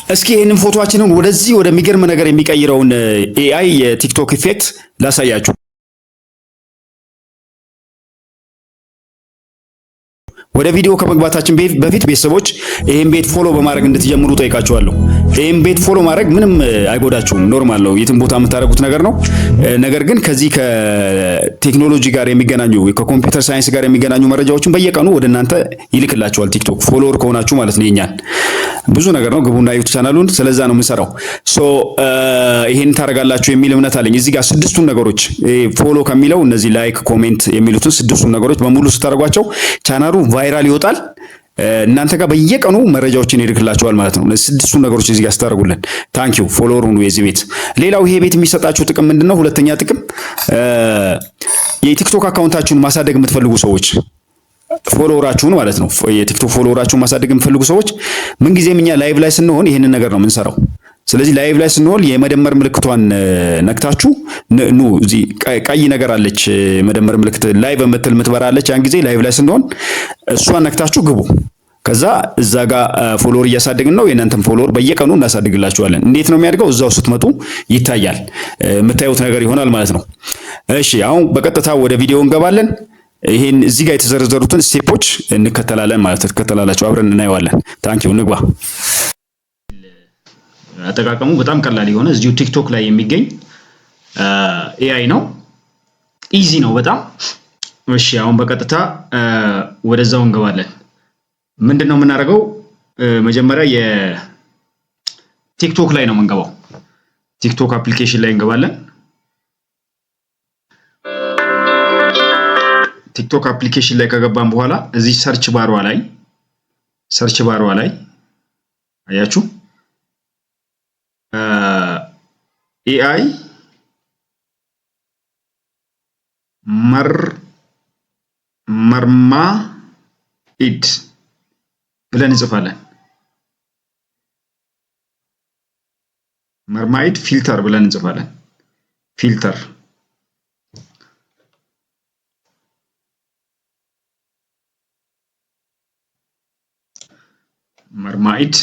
እስኪ ይሄንን ፎቶአችንን ወደዚህ ወደሚገርም ነገር የሚቀይረውን ኤአይ የቲክቶክ ኢፌክት ላሳያችሁ። ወደ ቪዲዮ ከመግባታችን በፊት ቤተሰቦች ይሄን ቤት ፎሎ በማድረግ እንድትጀምሩ ጠይቃችኋለሁ። ይሄን ቤት ፎሎ ማድረግ ምንም አይጎዳችሁም፣ ኖርማል ነው፣ የትም ቦታ የምታደርጉት ነገር ነው። ነገር ግን ከዚህ ከቴክኖሎጂ ጋር የሚገናኙ ከኮምፒውተር ሳይንስ ጋር የሚገናኙ መረጃዎችን በየቀኑ ወደ እናንተ ይልክላችኋል ቲክቶክ፣ ፎሎወር ከሆናችሁ ማለት ነው። የኛን ብዙ ነገር ነው፣ ግቡና ዩቲዩብ ቻናሉን። ስለዛ ነው የምንሰራው። ይሄን ታደርጋላችሁ የሚል እምነት አለኝ። እዚህ ጋር ስድስቱን ነገሮች ፎሎ ከሚለው እነዚህ ላይክ፣ ኮሜንት የሚሉትን ስድስቱን ነገሮች በሙሉ ስታደርጓቸው ቻናሉ ቫይራል ይወጣል። እናንተ ጋር በየቀኑ መረጃዎችን ይልክላችኋል ማለት ነው። ስድስቱን ነገሮች እዚህ ጋር ስታደርጉልን ታንኪዩ ፎሎወር ሁኑ የዚህ ቤት። ሌላው ይሄ ቤት የሚሰጣችሁ ጥቅም ምንድነው? ሁለተኛ ጥቅም የቲክቶክ አካውንታችሁን ማሳደግ የምትፈልጉ ሰዎች ፎሎወራችሁን ማለት ነው። የቲክቶክ ፎሎወራችሁን ማሳደግ የምትፈልጉ ሰዎች ምንጊዜም እኛ ላይቭ ላይ ስንሆን ይሄንን ነገር ነው የምንሰራው። ስለዚህ ላይቭ ላይ ስንሆን የመደመር ምልክቷን ነክታችሁ ኑ፣ እዚህ ቀይ ነገር አለች መደመር ምልክት ላይቭ የምትል ምትበራለች። ያን ጊዜ ላይቭ ላይ ስንሆን እሷን ነክታችሁ ግቡ። ከዛ እዛ ጋር ፎሎወር እያሳደግን ነው። የእናንተም ፎሎወር በየቀኑ እናሳድግላችኋለን። እንዴት ነው የሚያድገው? እዛው ስትመጡ ይታያል፣ የምታዩት ነገር ይሆናል ማለት ነው። እሺ አሁን በቀጥታ ወደ ቪዲዮ እንገባለን። ይሄን እዚህ ጋር የተዘረዘሩትን ስቴፖች እንከተላለን ማለት ትከተላላችሁ፣ አብረን እናየዋለን። ታንኪዩ እንግባ። አጠቃቀሙ በጣም ቀላል የሆነ እዚሁ ቲክቶክ ላይ የሚገኝ ኤአይ ነው። ኢዚ ነው በጣም። እሺ አሁን በቀጥታ ወደዛው እንገባለን። ምንድነው የምናደርገው? መጀመሪያ የቲክቶክ ላይ ነው የምንገባው። ቲክቶክ አፕሊኬሽን ላይ እንገባለን። ቲክቶክ አፕሊኬሽን ላይ ከገባን በኋላ እዚህ ሰርች ባሯ ላይ አያችሁ ኤአይ መርማኢድ ብለን እንጽፋለን። መርማኢድ ፊልተር ብለን እንጽፋለን። ፊልተር መርማኢድ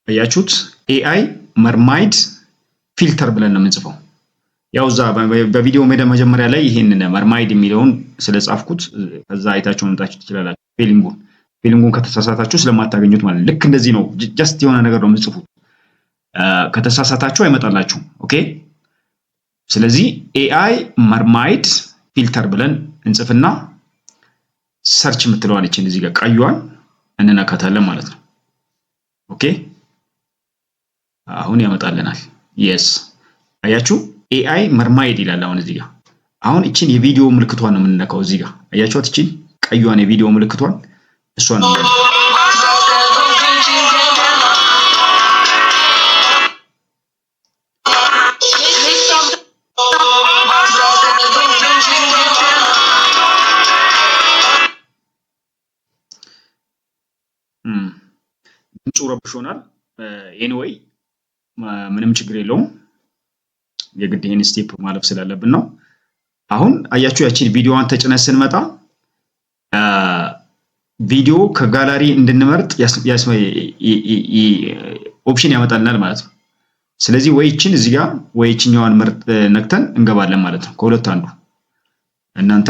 አያችሁት? ኤአይ መርማይድ ፊልተር ብለን ነው የምንጽፈው። ያው እዛ በቪዲዮ መጀመሪያ ላይ ይሄንን መርማይድ የሚለውን ስለጻፍኩት ከዛ አይታችሁ መምጣችሁ ትችላላችሁ። ፊሊንጉን ከተሳሳታችሁ ስለማታገኙት ማለት ልክ እንደዚህ ነው። ጀስት የሆነ ነገር ነው የምጽፉት። ከተሳሳታችሁ አይመጣላችሁም። ኦኬ። ስለዚህ ኤአይ መርማይድ ፊልተር ብለን እንጽፍና ሰርች የምትለዋን እቺን እዚህ ጋር ቀዩዋን እንነካታለን ማለት ነው። ኦኬ አሁን ያመጣልናል። የስ አያችሁ ኤአይ መርማይድ ይላል። አሁን እዚህ ጋር አሁን እቺን የቪዲዮ ምልክቷን ነው የምንነካው። እዚህ ጋር አያችኋት? እቺን ቀዩዋን የቪዲዮ ምልክቷን እሷን ነው ድምፁ ረብሾናል። ኤኒዌይ ምንም ችግር የለውም። የግድ ይሄን ስቴፕ ማለፍ ስላለብን ነው። አሁን አያችሁ ያቺን ቪዲዮዋን ተጭነን ስንመጣ ቪዲዮ ከጋላሪ እንድንመርጥ ኦፕሽን ያመጣልናል ማለት ነው። ስለዚህ ወይ እቺን እዚህ ጋር ወይ እቺኛዋን መርጥ ነክተን እንገባለን ማለት ነው። ከሁለት አንዱ እናንተ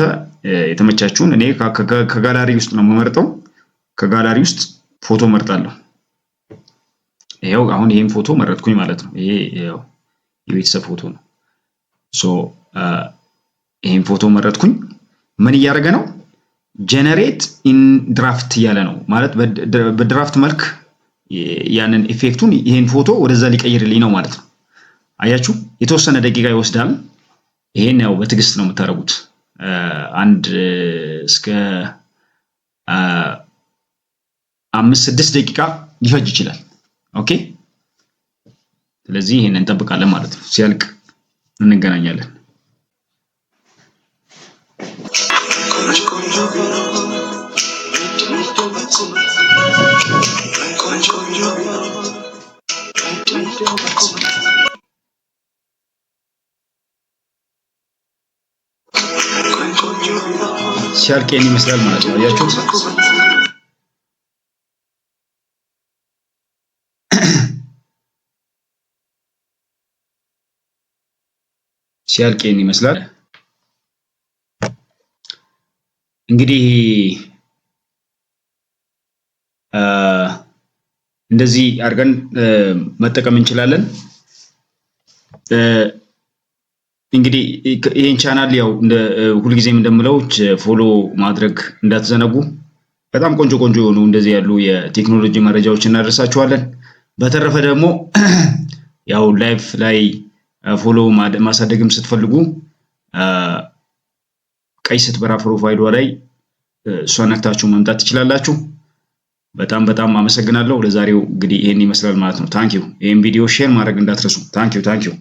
የተመቻችሁን። እኔ ከጋላሪ ውስጥ ነው የምመርጠው። ከጋላሪ ውስጥ ፎቶ መርጣለሁ። ይሄው አሁን ይሄን ፎቶ መረጥኩኝ ማለት ነው። ይሄ ያው የቤተሰብ ፎቶ ነው። ይሄን ፎቶ መረጥኩኝ። ምን እያደረገ ነው? ጀነሬት ኢን ድራፍት እያለ ነው ማለት በድራፍት መልክ ያንን ኢፌክቱን ይሄን ፎቶ ወደዛ ሊቀይርልኝ ነው ማለት ነው። አያችሁ የተወሰነ ደቂቃ ይወስዳል። ይሄን ያው በትዕግስት ነው የምታደርጉት። አንድ እስከ 5-6 ደቂቃ ሊፈጅ ይችላል። ኦኬ ስለዚህ ይሄንን እንጠብቃለን ማለት ነው። ሲያልቅ እንገናኛለን። ሲያልቅ ይመስላል ማለት ነው። አያችሁት? ሲያልቅ ይሄን ይመስላል። እንግዲህ እንደዚህ አድርገን መጠቀም እንችላለን። እንግዲህ ይሄን ቻናል ያው ሁልጊዜም እንደምለው ፎሎ ማድረግ እንዳትዘነጉ። በጣም ቆንጆ ቆንጆ የሆኑ እንደዚህ ያሉ የቴክኖሎጂ መረጃዎችን እናደርሳችኋለን። በተረፈ ደግሞ ያው ላይፍ ላይ ፎሎ ማሳደግም ስትፈልጉ ቀይ ስትበራ ፕሮፋይሏ ላይ እሷን ነክታችሁ መምጣት ትችላላችሁ። በጣም በጣም አመሰግናለሁ። ለዛሬው እንግዲህ ይሄን ይመስላል ማለት ነው። ታንኪዩ። ይሄን ቪዲዮ ሼር ማድረግ እንዳትረሱ። ታንኪዩ።